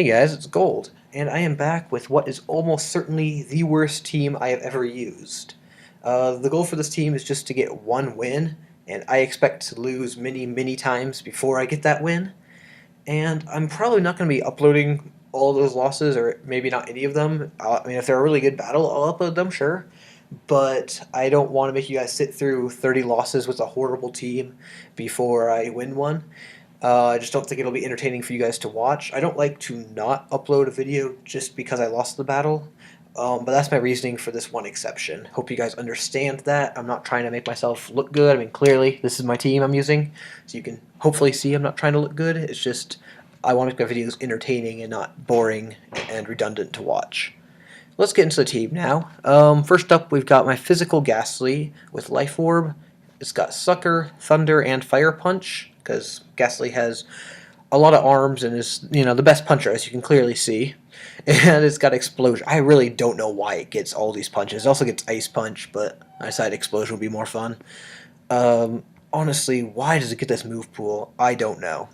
Hey guys, it's Gold, and I am back with what is almost certainly the worst team I have ever used. The goal for this team is just to get one win, and I expect to lose many, many times before I get that win. And I'm probably not going to be uploading all those losses, or maybe not any of them. I mean, if they're a really good battle, I'll upload them, sure. But I don't want to make you guys sit through 30 losses with a horrible team before I win one. I just don't think it'll be entertaining for you guys to watch. I don't like to not upload a video just because I lost the battle, but that's my reasoning for this one exception. Hope you guys understand that. I'm not trying to make myself look good. I mean, clearly, this is my team I'm using, so you can hopefully see I'm not trying to look good. It's just I want to make my videos entertaining and not boring and redundant to watch. Let's get into the team now. First up, we've got my physical Ghastly with Life Orb. It's got Sucker, Thunder, and Fire Punch, because Ghastly has a lot of arms and is, the best puncher, as you can clearly see. And it's got Explosion. I really don't know why it gets all these punches. It also gets Ice Punch, but I decided Explosion would be more fun. Honestly, why does it get this move pool? I don't know.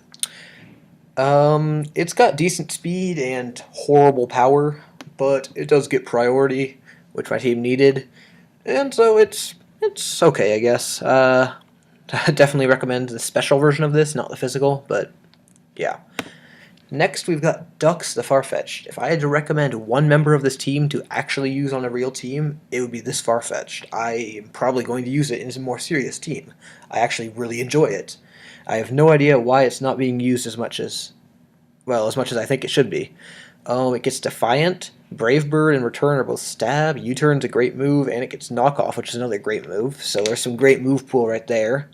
It's got decent speed and horrible power, but it does get priority, which my team needed, and so it's okay, I guess. I definitely recommend the special version of this, not the physical, but yeah. Next, we've got Dux the Farfetch'd. If I had to recommend one member of this team to actually use on a real team, it would be this Farfetch'd. I am probably going to use it in a more serious team. I actually really enjoy it. I have no idea why it's not being used as much as I think it should be. It gets Defiant, Brave Bird, and Return are both stab. U-turn's a great move, and it gets Knockoff, which is another great move. So there's some great move pool right there.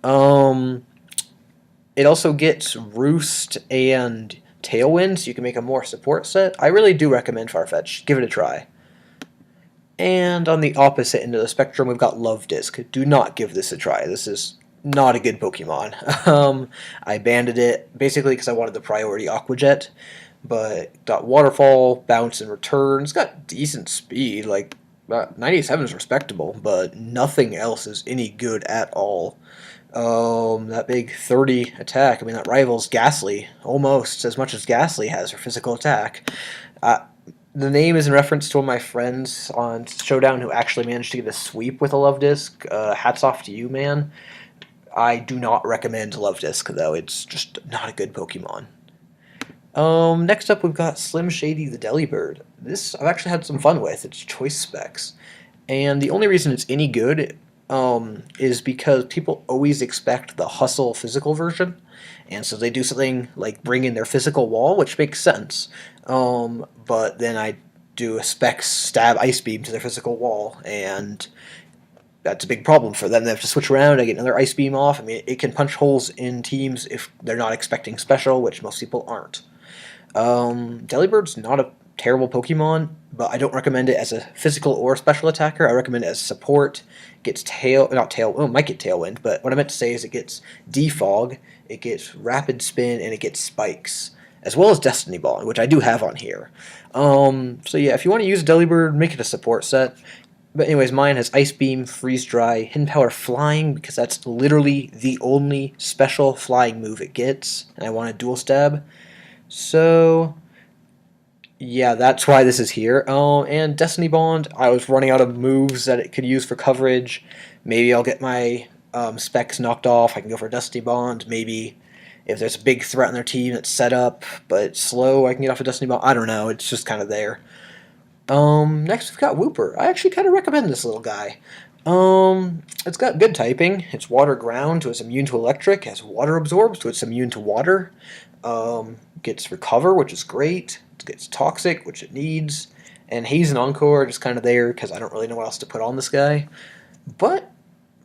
It also gets Roost and Tailwind, so you can make a more support set. I really do recommend Farfetch'd. Give it a try. And on the opposite end of the spectrum, we've got Love Disc. Do not give this a try. This is not a good Pokemon. I banned it basically because I wanted the priority Aqua Jet, but got Waterfall, Bounce, and Return. It's got decent speed, like 97 is respectable, but nothing else is any good at all. That big 30 attack, I mean, that rivals Ghastly almost as much as Ghastly has for physical attack. The name is in reference to one of my friends on Showdown who actually managed to get a sweep with a Love Disc. Hats off to you, man. I do not recommend Love Disc, though. It's just not a good Pokemon. Next up, we've got Slim Shady the Delibird. This I've actually had some fun with. It's choice specs. And the only reason it's any good is because people always expect the Hustle physical version. And so they do something like bring in their physical wall, which makes sense. But then I do a specs stab Ice Beam to their physical wall, and that's a big problem for them. They have to switch around. I get another Ice Beam off. I mean, it can punch holes in teams if they're not expecting special, which most people aren't. Delibird's not a terrible Pokemon, but I don't recommend it as a physical or special attacker. I recommend it as support. It gets it might get Tailwind, but what I meant to say is it gets Defog, it gets Rapid Spin, and it gets Spikes, as well as Destiny Ball, which I do have on here. So yeah, if you want to use Delibird, make it a support set. But anyways, mine has Ice Beam, Freeze Dry, Hidden Power Flying, because that's literally the only special flying move it gets, and I want a dual stab. So yeah, that's why this is here. And Destiny Bond, I was running out of moves that it could use for coverage. Maybe I'll get my specs knocked off. I can go for Destiny Bond. Maybe if there's a big threat on their team that's set up but it's slow, I can get off a Destiny Bond. I don't know. It's just kind of there. Next we've got Wooper. I actually kind of recommend this little guy. It's got good typing. It's Water Ground, so it's immune to Electric. It has Water Absorb, so it's immune to Water. Gets Recover, which is great. It gets Toxic, which it needs. And Haze and Encore are just kind of there because I don't really know what else to put on this guy. But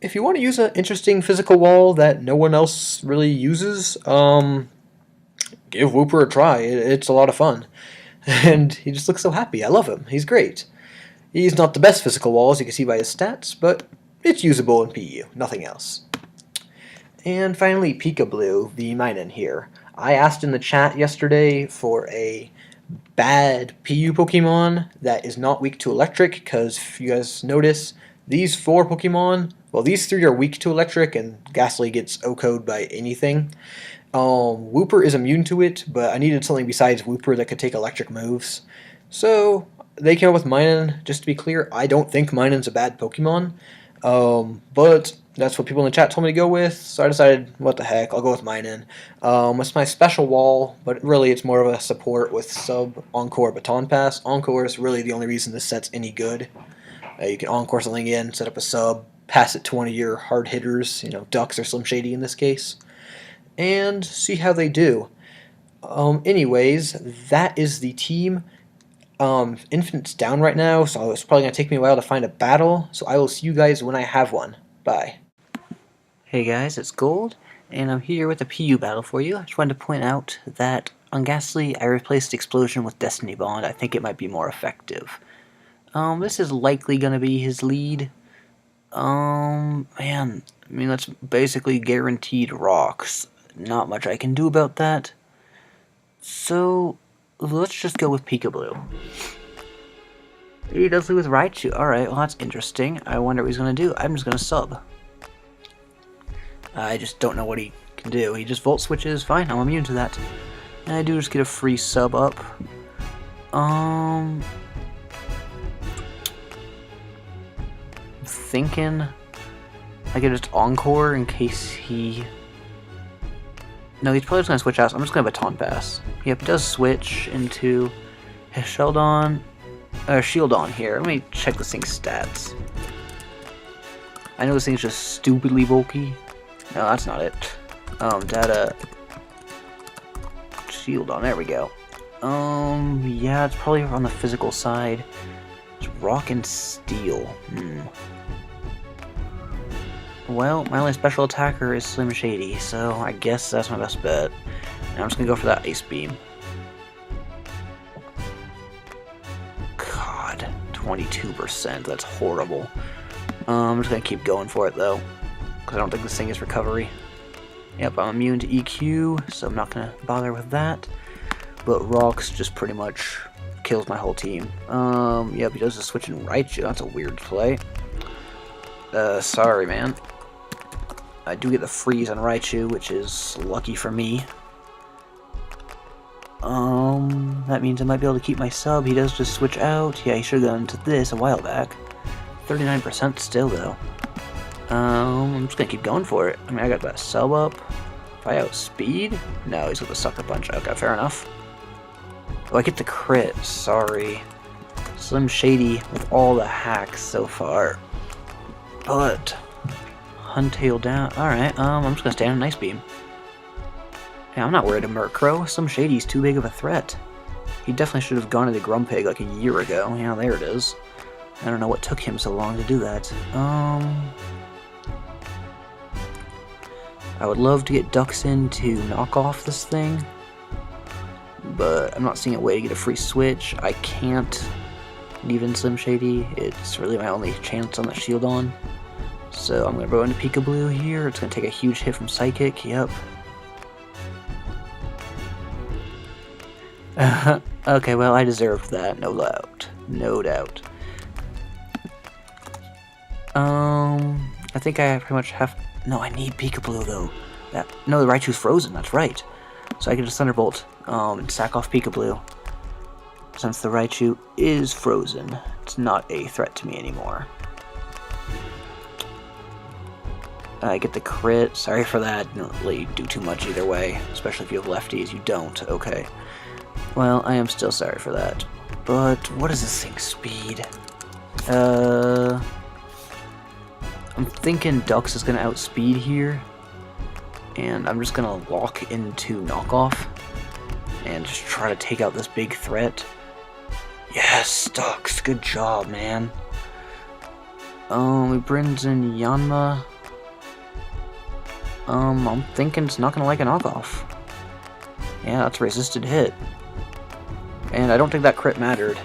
if you want to use an interesting physical wall that no one else really uses, give Wooper a try. It's a lot of fun. And he just looks so happy. I love him. He's great. He's not the best physical wall, as you can see by his stats, but it's usable in PU, nothing else. And finally, Peekaboo, the Minun here. I asked in the chat yesterday for a bad PU Pokemon that is not weak to Electric, because if you guys notice, these 4 Pokemon, well, these 3 are weak to Electric, and Ghastly gets OHKO'd by anything. Wooper is immune to it, but I needed something besides Wooper that could take electric moves. So they came up with Minun. Just to be clear, I don't think Minun's a bad Pokemon, but that's what people in the chat told me to go with, so I decided, what the heck, I'll go with Minun. It's my special wall, but really it's more of a support with Sub, Encore, Baton Pass. Encore is really the only reason this set's any good. You can Encore something in, set up a Sub, pass it to one of your hard hitters, Ducks or Slim Shady in this case, and see how they do. Anyways, that is the team. Infinite's down right now, so it's probably going to take me a while to find a battle, so I will see you guys when I have one. Bye. Hey guys, it's Gold, and I'm here with a PU battle for you. I just wanted to point out that on Ghastly, I replaced Explosion with Destiny Bond. I think it might be more effective. This is likely going to be his lead. Man, I mean, that's basically guaranteed rocks. Not much I can do about that. So, let's just go with Peekaboo. He does lead with Raichu. Alright, well that's interesting. I wonder what he's going to do. I'm just going to sub. I just don't know what he can do. He just Volt Switches. Fine, I'm immune to that. And I do just get a free sub up. I'm thinking I could just Encore in case he... No, he's probably just going to switch out, so I'm just going to Baton Pass. Yep, he does switch into his Shieldon here. Let me check this thing's stats. I know this thing's just stupidly bulky. No, that's not it. Data. Shieldon, there we go. Yeah, it's probably on the physical side. It's Rock and Steel. Well, my only special attacker is Slim Shady, so I guess that's my best bet. And I'm just gonna go for that Ice Beam. God, 22%, that's horrible. I'm just gonna keep going for it though, because I don't think this thing is recovery. Yep, I'm immune to EQ, so I'm not gonna bother with that. But Rocks just pretty much kills my whole team. Yep, he does a switch in Raichu, that's a weird play. Sorry, man. I do get the freeze on Raichu, which is lucky for me. That means I might be able to keep my sub. He does just switch out. Yeah, he should have gone to this a while back. 39% still, though. I'm just gonna keep going for it. I mean, I got that sub up. If I outspeed? No, he's got the Sucker Punch. Okay, fair enough. Oh, I get the crit. Sorry. Slim Shady with all the hacks so far. But Huntail down. Alright, I'm just gonna stand in Ice Beam. Yeah, I'm not worried of Murkrow. Slim Shady's too big of a threat. He definitely should have gone into Grumpig like a year ago. Yeah, there it is. I don't know what took him so long to do that. I would love to get Ducks in to knock off this thing, but I'm not seeing a way to get a free switch. I can't leave in Slim Shady. It's really my only chance on that Shieldon. So I'm going to go into Peekaboo here. It's going to take a huge hit from Psychic. Yep. Okay, well, I deserved that. No doubt. No doubt. I think I pretty much have... No, I need Peekaboo, though. No, the Raichu's frozen. That's right. So I can just Thunderbolt and sack off Peekaboo. Since the Raichu is frozen, it's not a threat to me anymore. I get the crit. Sorry for that. Didn't really do too much either way. Especially if you have lefties. You don't. Okay. Well, I am still sorry for that. But what is this thing's speed? I'm thinking Ducks is going to outspeed here. And I'm just going to lock into Knockoff. And just try to take out this big threat. Yes, Ducks. Good job, man. He brings in Yanma. I'm thinking it's not going to like a knockoff. Yeah, that's a resisted hit. And I don't think that crit mattered.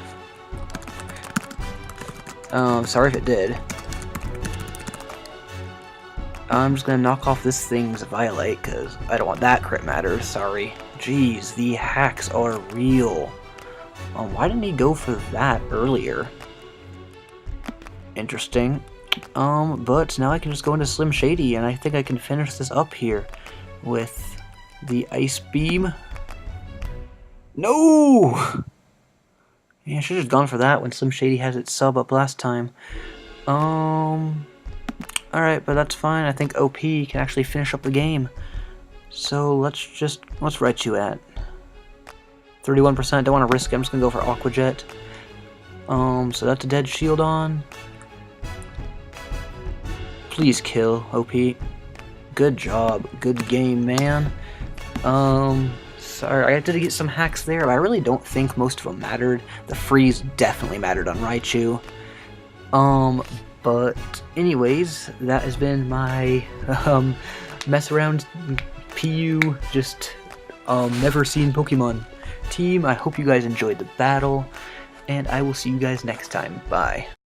Sorry if it did. I'm just going to knock off this thing's Violate, because I don't want that crit matter. Sorry. Jeez, the hacks are real. Why didn't he go for that earlier? Interesting. But now I can just go into Slim Shady, and I think I can finish this up here with The ice beam. No! Yeah, I should have just gone for that when Slim Shady has its sub up last time. Alright, but that's fine. I think OP can actually finish up the game. So what's Raichu at? 31%, don't want to risk it. I'm just going to go for Aqua Jet. So that's a dead shield on. Please kill, OP. Good job. Good game, man. Sorry, I did get some hacks there, but I really don't think most of them mattered. The freeze definitely mattered on Raichu. But anyways, that has been my mess around PU, just never seen Pokemon team. I hope you guys enjoyed the battle, and I will see you guys next time. Bye.